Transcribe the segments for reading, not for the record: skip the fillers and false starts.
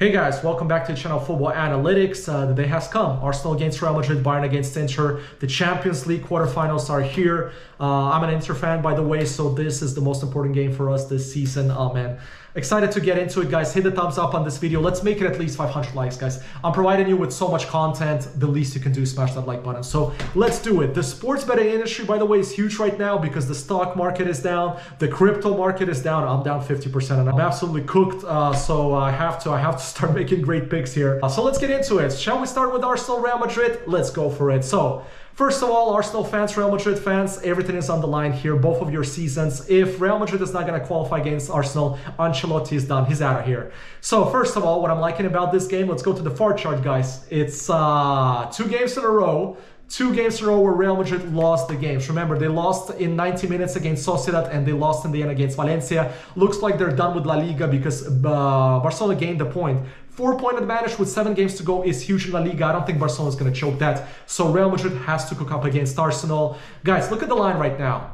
Hey guys, welcome back to the channel Football Analytics. The day has come. Arsenal against Real Madrid, Bayern against Inter. The Champions League quarterfinals are here. I'm an Inter fan, by the way, so this is the most important game for us this season. Oh man, excited to get into it, guys. Hit the thumbs up on this video. Let's make it at least 500 likes, guys. I'm providing you with so much content. The least you can do is smash that like button. So let's do it. The sports betting industry, by the way, is huge right now because the stock market is down. The crypto market is down. I'm down 50% and I'm absolutely cooked. So I have to start making great picks here. So let's get into it. Shall we start with Arsenal, Real Madrid? Let's go for it. So first of all, Arsenal fans, Real Madrid fans, everything is on the line here, both of your seasons. If Real Madrid is not going to qualify against Arsenal, Ancelotti is done. He's out of here. So first of all, what I'm liking about this game, let's go to the far chart, guys. It's 2 games in a row. 2 games in a row where Real Madrid lost the games. Remember, they lost in 90 minutes against Sociedad and they lost in the end against Valencia. Looks like they're done with La Liga because Barcelona gained the point. 4-point advantage with 7 games to go is huge in La Liga. I don't think Barcelona is going to choke that. So Real Madrid has to cook up against Arsenal. Guys, look at the line right now.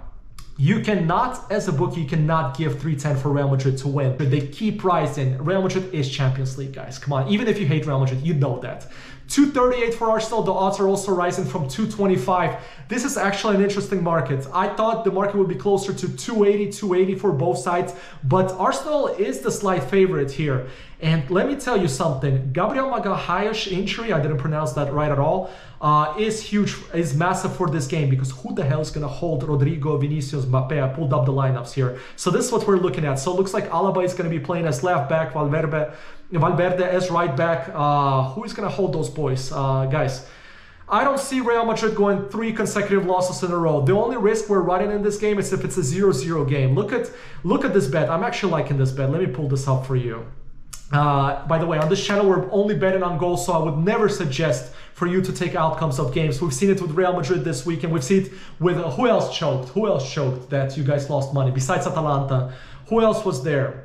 You cannot, as a bookie, you cannot give 310 for Real Madrid to win. But they keep rising. Real Madrid is Champions League, guys. Come on, even if you hate Real Madrid, you know that. 238 for Arsenal. The odds are also rising from 225. This is actually an interesting market. I thought the market would be closer to 280 for both sides, but Arsenal is the slight favorite here. And let me tell you something. Gabriel Magalhaes injury, I didn't pronounce that right at all, is huge, is massive for this game because who the hell is going to hold Rodrigo, Vinicius, Mbappe? I pulled up the lineups here. So this is what we're looking at. So it looks like Alaba is going to be playing as left back, Valverde as right back. Who is going to hold those boys? Guys, I don't see Real Madrid going 3 consecutive losses in a row. The only risk we're running in this game is if it's a 0-0 game. Look at this bet. I'm actually liking this bet. Let me pull this up for you. By the way, on this channel, we're only betting on goals, so I would never suggest for you to take outcomes of games. We've seen it with Real Madrid this week, and we've seen it with who else choked? Who else choked that you guys lost money besides Atalanta? Who else was there?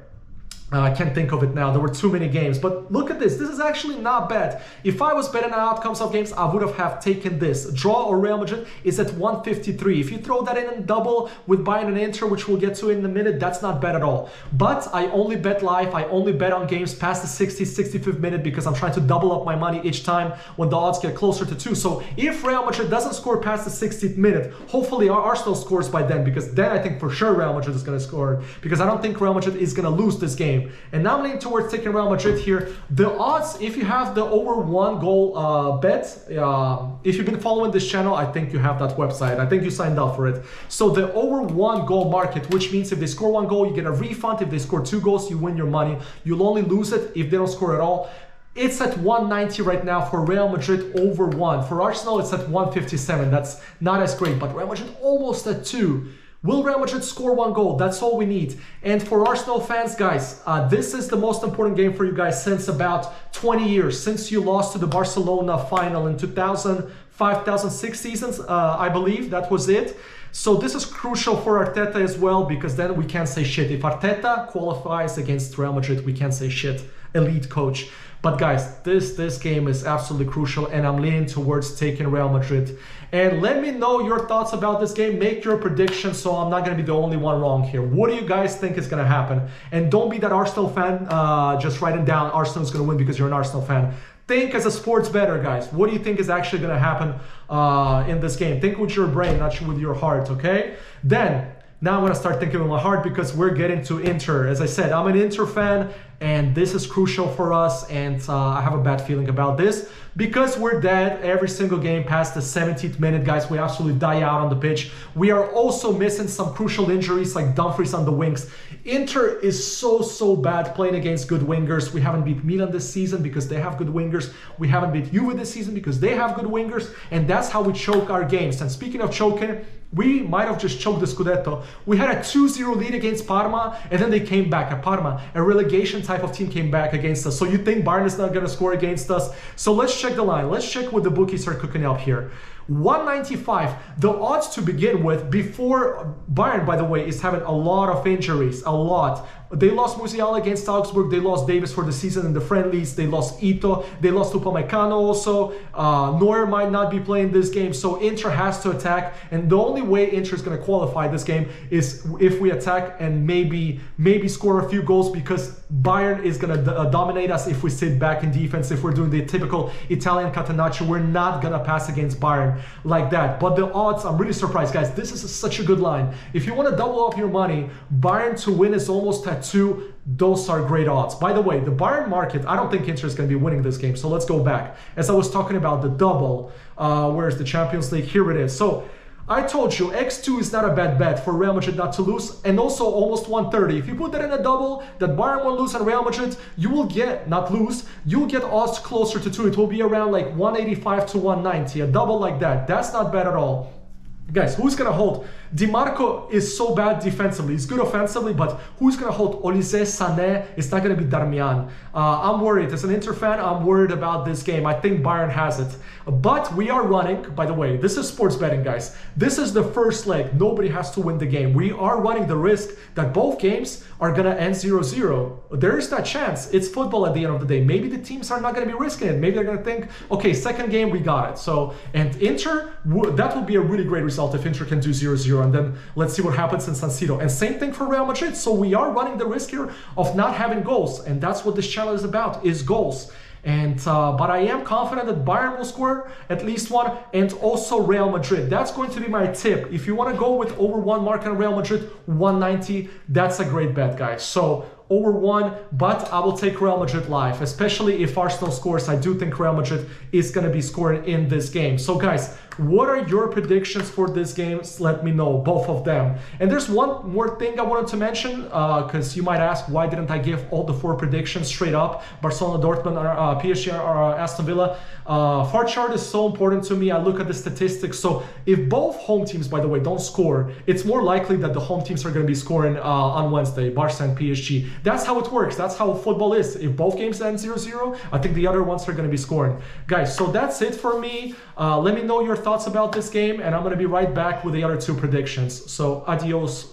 I can't think of it now. There were too many games. But look at this. This is actually not bad. If I was betting on outcomes of games, I would have taken this. Draw or Real Madrid is at 153. If you throw that in and double with Bayern and Inter, which we'll get to in a minute, that's not bad at all. But I only bet live. I only bet on games past the 60th, 65th minute because I'm trying to double up my money each time when the odds get closer to 2. So if Real Madrid doesn't score past the 60th minute, hopefully Arsenal scores by then, because then I think for sure Real Madrid is going to score, because I don't think Real Madrid is going to lose this game. And now I'm leaning towards taking Real Madrid here. The odds, if you have the over 1 goal bet, if you've been following this channel, I think you have that website. I think you signed up for it. So the over 1 goal market, which means if they score 1 goal, you get a refund. If they score 2 goals, you win your money. You'll only lose it if they don't score at all. It's at 190 right now for Real Madrid over 1. For Arsenal, it's at 157. That's not as great, but Real Madrid almost at 2. Will Real Madrid score 1 goal? That's all we need. And for Arsenal fans, guys, this is the most important game for you guys since about 20 years, since you lost to the Barcelona final in 2005, 2006 seasons, I believe that was it. So this is crucial for Arteta as well, because then we can't say shit. If Arteta qualifies against Real Madrid, we can't say shit. Elite coach. But guys, this game is absolutely crucial, and I'm leaning towards taking Real Madrid. And let me know your thoughts about this game. Make your predictions, so I'm not going to be the only one wrong here. What do you guys think is going to happen? And don't be that Arsenal fan just writing down Arsenal is going to win because you're an Arsenal fan. Think as a sports bettor, guys. What do you think is actually going to happen in this game? Think with your brain, not with your heart, okay? Then, now I'm going to start thinking with my heart because we're getting to Inter. As I said, I'm an Inter fan, and this is crucial for us, and I have a bad feeling about this because we're dead every single game past the 70th minute, guys. We absolutely die out on the pitch. We are also missing some crucial injuries like Dumfries on the wings. Inter is so bad playing against good wingers. We haven't beat Milan this season because they have good wingers. We haven't beat Juve this season because they have good wingers, and that's how we choke our games. And speaking of choking, we might have just choked the Scudetto. We had a 2-0 lead against Parma, and then they came back. At Parma, a relegation type of team came back against us. So you think Bayern is not going to score against us? So let's check the line. Let's check what the bookies are cooking up here. 195. The odds to begin with, before Bayern, by the way, is having a lot of injuries. A lot. They lost Musiala against Augsburg. They lost Davis for the season in the friendlies. They lost Ito. They lost Upamecano also. Neuer might not be playing this game. So Inter has to attack. And the only way Inter is going to qualify this game is if we attack and maybe score a few goals, because Bayern is going to dominate us if we sit back in defense. If we're doing the typical Italian catenaccio, we're not going to pass against Bayern like that. But the odds, I'm really surprised, guys. This is such a good line. If you want to double up your money, Bayern to win is almost at 2. Those are great odds. By the way, the Bayern market, I don't think Inter is going to be winning this game. So let's go back. As I was talking about the double, where's the Champions League? Here it is. So I told you X2 is not a bad bet for Real Madrid not to lose, and also almost 130. If you put that in a double, that Bayern won't lose and Real Madrid, you will get, not lose, you'll get odds closer to 2. It will be around like 185 to 190, a double like that. That's not bad at all. Guys, who's going to hold? Di Marco is so bad defensively. He's good offensively, but who's going to hold Olise, Sané? It's not going to be Darmian. I'm worried. As an Inter fan, I'm worried about this game. I think Bayern has it. But we are running, by the way, this is sports betting, guys. This is the first leg. Nobody has to win the game. We are running the risk that both games are going to end 0-0. There is that chance. It's football at the end of the day. Maybe the teams are not going to be risking it. Maybe they're going to think, okay, second game, we got it. So, and Inter, that would be a really great result if Inter can do 0-0. And then let's see what happens in San Siro. And same thing for Real Madrid. So we are running the risk here of not having goals. And that's what this channel is about, is goals. And but I am confident that Bayern will score at least 1, and also Real Madrid. That's going to be my tip. If you want to go with over 1 mark on Real Madrid, 190, that's a great bet, guys. So over 1, but I will take Real Madrid live, especially if Arsenal scores. I do think Real Madrid is going to be scoring in this game. So guys, what are your predictions for this game? Let me know, both of them. And there's one more thing I wanted to mention, because you might ask, why didn't I give all the 4 predictions straight up? Barcelona, Dortmund, PSG, or Aston Villa. Far chart is so important to me. I look at the statistics. So if both home teams, by the way, don't score, it's more likely that the home teams are going to be scoring on Wednesday, Barca and PSG. That's how it works. That's how football is. If both games end 0-0, I think the other ones are going to be scoring. Guys, so that's it for me. Let me know your thoughts about this game, and I'm going to be right back with the other 2 predictions. So adios.